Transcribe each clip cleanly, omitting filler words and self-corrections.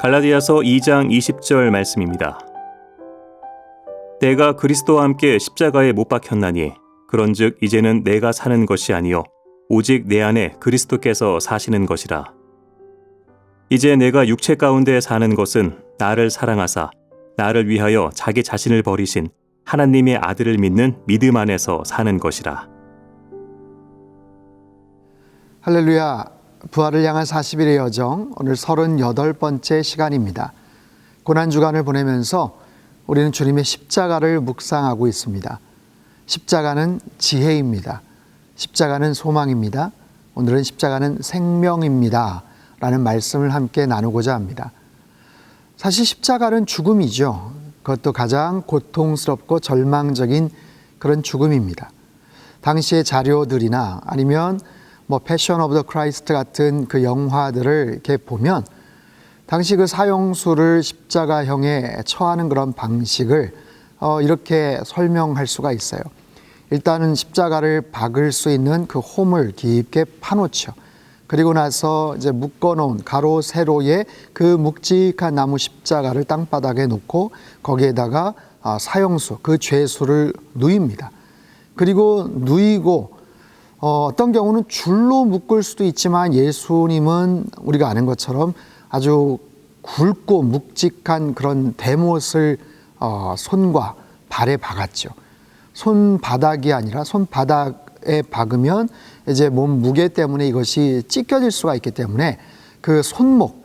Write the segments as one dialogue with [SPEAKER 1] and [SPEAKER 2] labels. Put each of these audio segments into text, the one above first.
[SPEAKER 1] 갈라디아서 2장 20절 말씀입니다. 내가 그리스도와 함께 십자가에 못 박혔나니 그런즉 이제는 내가 사는 것이 아니요 오직 내 안에 그리스도께서 사시는 것이라. 이제 내가 육체 가운데 사는 것은 나를 사랑하사 나를 위하여 자기 자신을 버리신 하나님의 아들을 믿는 믿음 안에서 사는 것이라.
[SPEAKER 2] 할렐루야. 부활을 향한 40일의 여정, 오늘 38번째 시간입니다. 고난주간을 보내면서 우리는 주님의 십자가를 묵상하고 있습니다. 십자가는 지혜입니다. 십자가는 소망입니다. 오늘은 십자가는 생명입니다 라는 말씀을 함께 나누고자 합니다. 사실 십자가는 죽음이죠. 그것도 가장 고통스럽고 절망적인 그런 죽음입니다. 당시의 자료들이나 아니면 패션 오브 더 크라이스트 같은 그 영화들을 이렇게 보면 당시 그 사형수를 십자가형에 처하는 그런 방식을 이렇게 설명할 수가 있어요. 일단은 십자가를 박을 수 있는 그 홈을 깊게 파놓죠. 그리고 나서 이제 묶어놓은 가로 세로의 그 묵직한 나무 십자가를 땅바닥에 놓고 거기에다가 사형수, 그 죄수를 누입니다. 그리고 누이고 어떤 경우는 줄로 묶을 수도 있지만 예수님은 우리가 아는 것처럼 아주 굵고 묵직한 그런 대못을 손과 발에 박았죠. 손바닥이 아니라 손바닥에 박으면 이제 몸 무게 때문에 이것이 찢겨질 수가 있기 때문에 그 손목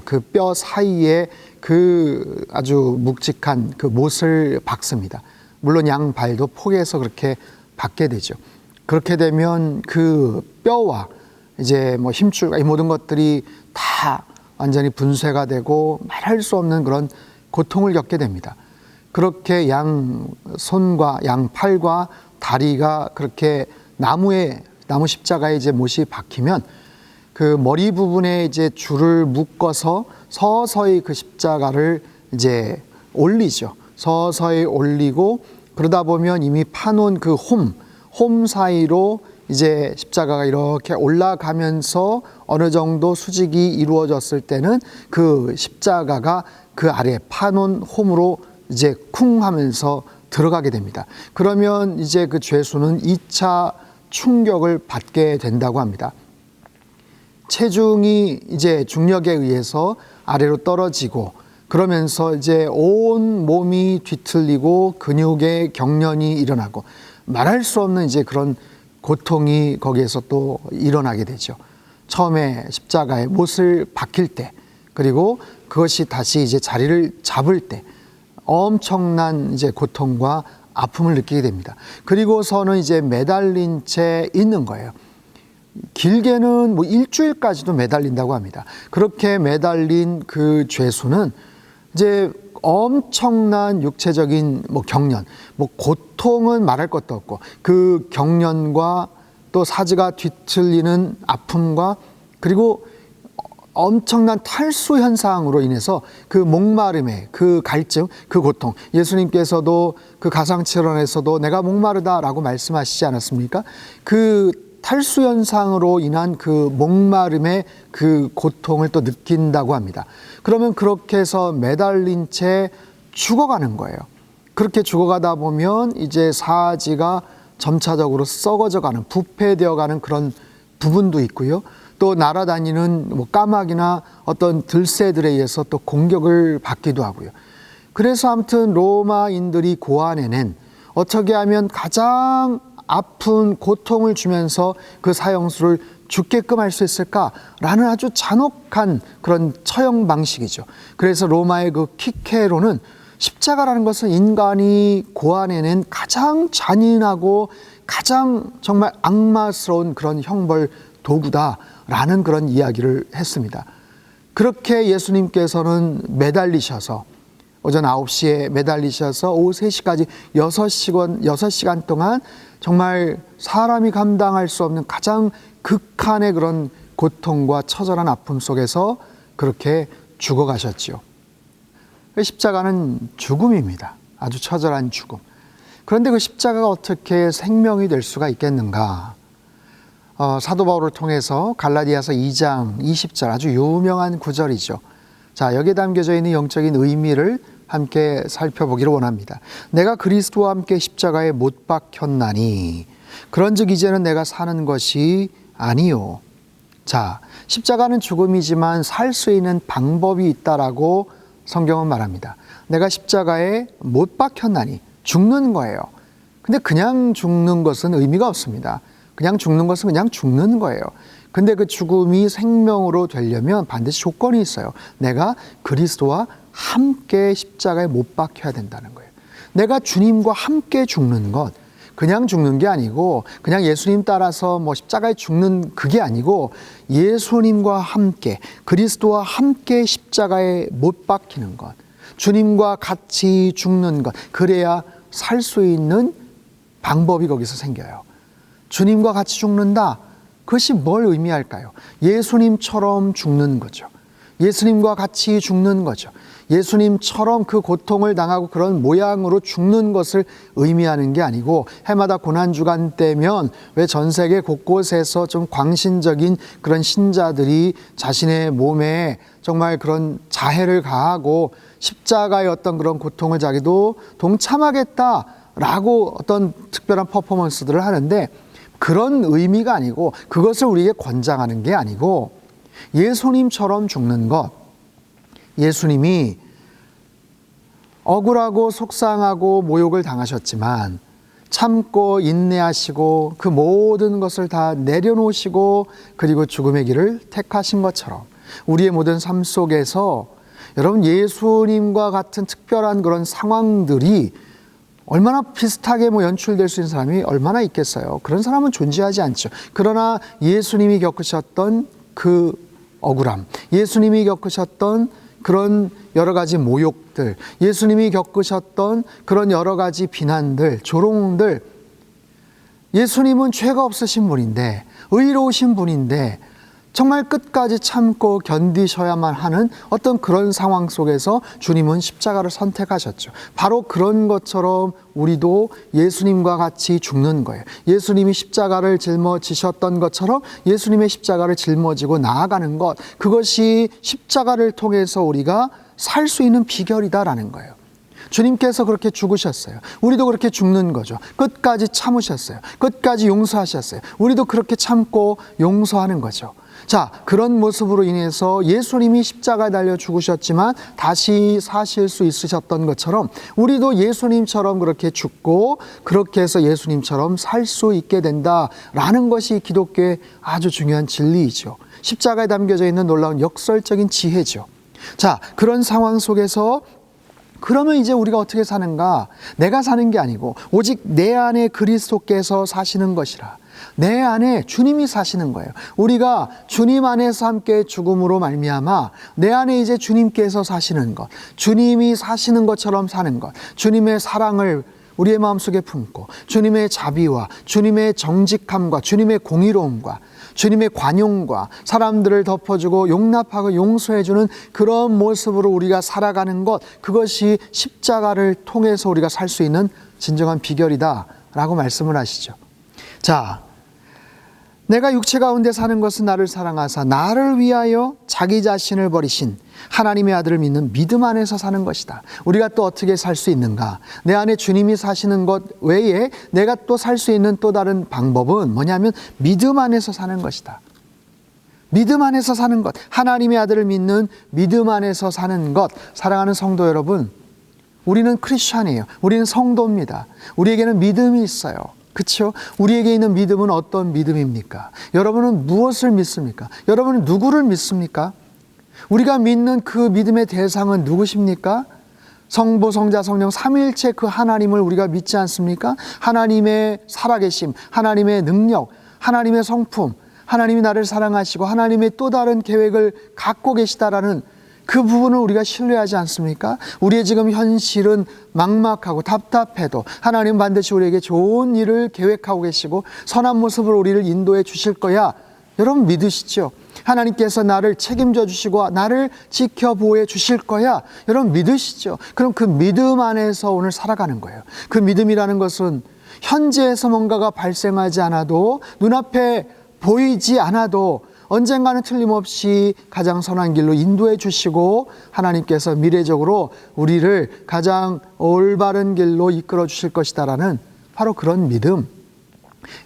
[SPEAKER 2] 그 뼈 사이에 그 아주 묵직한 그 못을 박습니다. 물론 양발도 포개서 그렇게 박게 되죠. 그렇게 되면 그 뼈와 이제 힘줄과 이 모든 것들이 다 완전히 분쇄가 되고 말할 수 없는 그런 고통을 겪게 됩니다. 그렇게 양 손과 양 팔과 다리가 그렇게 나무 십자가에 이제 못이 박히면 그 머리 부분에 이제 줄을 묶어서 서서히 그 십자가를 이제 올리죠. 서서히 올리고 그러다 보면 이미 파놓은 그 홈 사이로 이제 십자가가 이렇게 올라가면서 어느 정도 수직이 이루어졌을 때는 그 십자가가 그 아래 파놓은 홈으로 이제 쿵 하면서 들어가게 됩니다. 그러면 이제 그 죄수는 2차 충격을 받게 된다고 합니다. 체중이 이제 중력에 의해서 아래로 떨어지고 그러면서 이제 온 몸이 뒤틀리고 근육의 경련이 일어나고 말할 수 없는 이제 그런 고통이 거기에서 또 일어나게 되죠. 처음에 십자가에 못을 박힐 때, 그리고 그것이 다시 이제 자리를 잡을 때 엄청난 이제 고통과 아픔을 느끼게 됩니다. 그리고서는 이제 매달린 채 있는 거예요. 길게는 일주일까지도 매달린다고 합니다. 그렇게 매달린 그 죄수는 이제 엄청난 육체적인 경련, 고통은 말할 것도 없고 그 경련과 또 사지가 뒤틀리는 아픔과 그리고 엄청난 탈수 현상으로 인해서 그 목마름의 그 갈증, 그 고통, 예수님께서도 그 가상칠언에서도 내가 목마르다라고 말씀하시지 않았습니까? 그 탈수 현상으로 인한 그 목마름의 그 고통을 또 느낀다고 합니다. 그러면 그렇게 해서 매달린 채 죽어가는 거예요. 그렇게 죽어가다 보면 이제 사지가 점차적으로 썩어져가는, 부패되어가는 그런 부분도 있고요. 또 날아다니는 까마귀나 어떤 들새들에 의해서 또 공격을 받기도 하고요. 그래서 아무튼 로마인들이 고안해낸 어떻게 하면 가장 아픈 고통을 주면서 그 사형수를 죽게끔 할 수 있을까라는 아주 잔혹한 그런 처형 방식이죠. 그래서 로마의 그 키케로는 십자가라는 것은 인간이 고안해낸 가장 잔인하고 가장 정말 악마스러운 그런 형벌 도구다라는 그런 이야기를 했습니다. 그렇게 예수님께서는 매달리셔서 오전 9시에 매달리셔서 오후 3시까지 6시간 동안 정말 사람이 감당할 수 없는 가장 극한의 그런 고통과 처절한 아픔 속에서 그렇게 죽어가셨지요. 십자가는 죽음입니다. 아주 처절한 죽음. 그런데 그 십자가가 어떻게 생명이 될 수가 있겠는가? 사도 바울을 통해서 갈라디아서 2장 20절 아주 유명한 구절이죠. 자, 여기에 담겨져 있는 영적인 의미를 함께 살펴보기를 원합니다. 내가 그리스도와 함께 십자가에 못 박혔나니 그런즉 이제는 내가 사는 것이 아니요. 자, 십자가는 죽음이지만 살 수 있는 방법이 있다라고 성경은 말합니다. 내가 십자가에 못 박혔나니 죽는 거예요. 근데 그냥 죽는 것은 의미가 없습니다. 그냥 죽는 것은 그냥 죽는 거예요. 근데 그 죽음이 생명으로 되려면 반드시 조건이 있어요. 내가 그리스도와 함께 십자가에 못 박혀야 된다는 거예요. 내가 주님과 함께 죽는 것, 그냥 죽는 게 아니고 그냥 예수님 따라서 십자가에 죽는 그게 아니고 예수님과 함께, 그리스도와 함께 십자가에 못 박히는 것, 주님과 같이 죽는 것, 그래야 살 수 있는 방법이 거기서 생겨요. 주님과 같이 죽는다. 그것이 뭘 의미할까요? 예수님처럼 죽는 거죠. 예수님과 같이 죽는 거죠. 예수님처럼 그 고통을 당하고 그런 모양으로 죽는 것을 의미하는 게 아니고, 해마다 고난주간 때면 왜 전 세계 곳곳에서 좀 광신적인 그런 신자들이 자신의 몸에 정말 그런 자해를 가하고 십자가의 어떤 그런 고통을 자기도 동참하겠다라고 어떤 특별한 퍼포먼스들을 하는데, 그런 의미가 아니고, 그것을 우리에게 권장하는 게 아니고, 예수님처럼 죽는 것, 예수님이 억울하고 속상하고 모욕을 당하셨지만 참고 인내하시고 그 모든 것을 다 내려놓으시고 그리고 죽음의 길을 택하신 것처럼 우리의 모든 삶 속에서 여러분, 예수님과 같은 특별한 그런 상황들이 얼마나 비슷하게 연출될 수 있는 사람이 얼마나 있겠어요. 그런 사람은 존재하지 않죠. 그러나 예수님이 겪으셨던 그 억울함, 예수님이 겪으셨던 그런 여러 가지 모욕들, 예수님이 겪으셨던 그런 여러 가지 비난들, 조롱들, 예수님은 죄가 없으신 분인데, 의로우신 분인데 정말 끝까지 참고 견디셔야만 하는 어떤 그런 상황 속에서 주님은 십자가를 선택하셨죠. 바로 그런 것처럼 우리도 예수님과 같이 죽는 거예요. 예수님이 십자가를 짊어지셨던 것처럼 예수님의 십자가를 짊어지고 나아가는 것, 그것이 십자가를 통해서 우리가 살 수 있는 비결이다라는 거예요. 주님께서 그렇게 죽으셨어요. 우리도 그렇게 죽는 거죠. 끝까지 참으셨어요. 끝까지 용서하셨어요. 우리도 그렇게 참고 용서하는 거죠. 자, 그런 모습으로 인해서 예수님이 십자가에 달려 죽으셨지만 다시 사실 수 있으셨던 것처럼 우리도 예수님처럼 그렇게 죽고 그렇게 해서 예수님처럼 살 수 있게 된다라는 것이 기독교의 아주 중요한 진리이죠. 십자가에 담겨져 있는 놀라운 역설적인 지혜죠. 자, 그런 상황 속에서 그러면 이제 우리가 어떻게 사는가? 내가 사는 게 아니고 오직 내 안에 그리스도께서 사시는 것이라. 내 안에 주님이 사시는 거예요. 우리가 주님 안에서 함께 죽음으로 말미암아 내 안에 이제 주님께서 사시는 것, 주님이 사시는 것처럼 사는 것, 주님의 사랑을 우리의 마음속에 품고 주님의 자비와 주님의 정직함과 주님의 공의로움과 주님의 관용과 사람들을 덮어주고 용납하고 용서해주는 그런 모습으로 우리가 살아가는 것, 그것이 십자가를 통해서 우리가 살 수 있는 진정한 비결이다 라고 말씀을 하시죠. 자, 내가 육체 가운데 사는 것은 나를 사랑하사 나를 위하여 자기 자신을 버리신 하나님의 아들을 믿는 믿음 안에서 사는 것이다. 우리가 또 어떻게 살 수 있는가? 내 안에 주님이 사시는 것 외에 내가 또 살 수 있는 또 다른 방법은 뭐냐면 믿음 안에서 사는 것이다. 믿음 안에서 사는 것, 하나님의 아들을 믿는 믿음 안에서 사는 것. 사랑하는 성도 여러분, 우리는 크리스찬이에요. 우리는 성도입니다. 우리에게는 믿음이 있어요. 그렇죠? 우리에게 있는 믿음은 어떤 믿음입니까? 여러분은 무엇을 믿습니까? 여러분은 누구를 믿습니까? 우리가 믿는 그 믿음의 대상은 누구십니까? 성부, 성자, 성령 삼위일체 그 하나님을 우리가 믿지 않습니까? 하나님의 살아계심, 하나님의 능력, 하나님의 성품, 하나님이 나를 사랑하시고 하나님의 또 다른 계획을 갖고 계시다라는 그 부분을 우리가 신뢰하지 않습니까? 우리의 지금 현실은 막막하고 답답해도 하나님 반드시 우리에게 좋은 일을 계획하고 계시고 선한 모습으로 우리를 인도해 주실 거야. 여러분 믿으시죠? 하나님께서 나를 책임져 주시고 나를 지켜 보호해 주실 거야. 여러분 믿으시죠? 그럼 그 믿음 안에서 오늘 살아가는 거예요. 그 믿음이라는 것은 현재에서 뭔가가 발생하지 않아도 눈앞에 보이지 않아도 언젠가는 틀림없이 가장 선한 길로 인도해 주시고 하나님께서 미래적으로 우리를 가장 올바른 길로 이끌어 주실 것이다라는 바로 그런 믿음.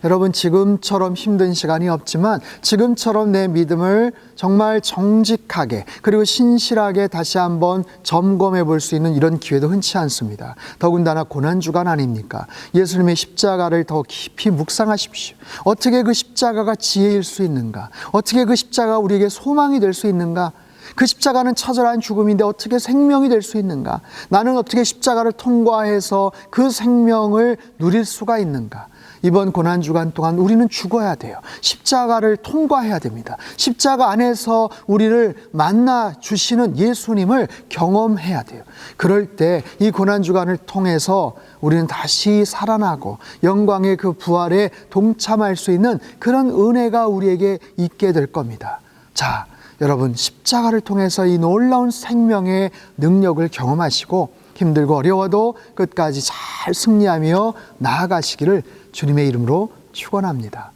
[SPEAKER 2] 여러분, 지금처럼 힘든 시간이 없지만 지금처럼 내 믿음을 정말 정직하게 그리고 신실하게 다시 한번 점검해 볼 수 있는 이런 기회도 흔치 않습니다. 더군다나 고난주간 아닙니까? 예수님의 십자가를 더 깊이 묵상하십시오. 어떻게 그 십자가가 지혜일 수 있는가? 어떻게 그 십자가가 우리에게 소망이 될 수 있는가? 그 십자가는 처절한 죽음인데 어떻게 생명이 될 수 있는가? 나는 어떻게 십자가를 통과해서 그 생명을 누릴 수가 있는가? 이번 고난주간 동안 우리는 죽어야 돼요. 십자가를 통과해야 됩니다. 십자가 안에서 우리를 만나 주시는 예수님을 경험해야 돼요. 그럴 때 이 고난주간을 통해서 우리는 다시 살아나고 영광의 그 부활에 동참할 수 있는 그런 은혜가 우리에게 있게 될 겁니다. 자, 여러분, 십자가를 통해서 이 놀라운 생명의 능력을 경험하시고 힘들고 어려워도 끝까지 잘 승리하며 나아가시기를 주님의 이름으로 축원합니다.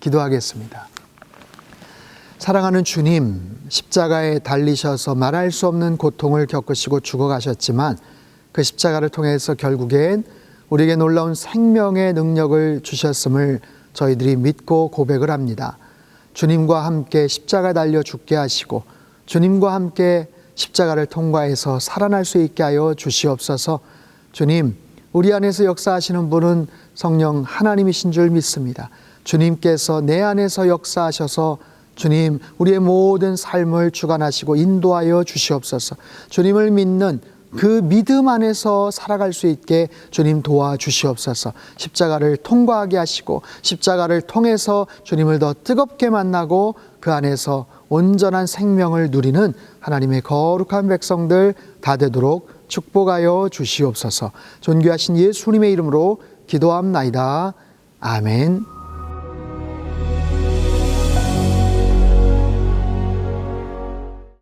[SPEAKER 2] 기도하겠습니다. 사랑하는 주님, 십자가에 달리셔서 말할 수 없는 고통을 겪으시고 죽어가셨지만 그 십자가를 통해서 결국엔 우리에게 놀라운 생명의 능력을 주셨음을 저희들이 믿고 고백을 합니다. 주님과 함께 십자가 달려 죽게 하시고 주님과 함께 십자가를 통과해서 살아날 수 있게 하여 주시옵소서. 주님, 우리 안에서 역사하시는 분은 성령 하나님이신 줄 믿습니다. 주님께서 내 안에서 역사하셔서 주님, 우리의 모든 삶을 주관하시고 인도하여 주시옵소서. 주님을 믿는 그 믿음 안에서 살아갈 수 있게 주님 도와주시옵소서. 십자가를 통과하게 하시고 십자가를 통해서 주님을 더 뜨겁게 만나고 그 안에서 온전한 생명을 누리는 하나님의 거룩한 백성들 다 되도록 축복하여 주시옵소서. 존귀하신 예수님의 이름으로 기도합나이다. 아멘.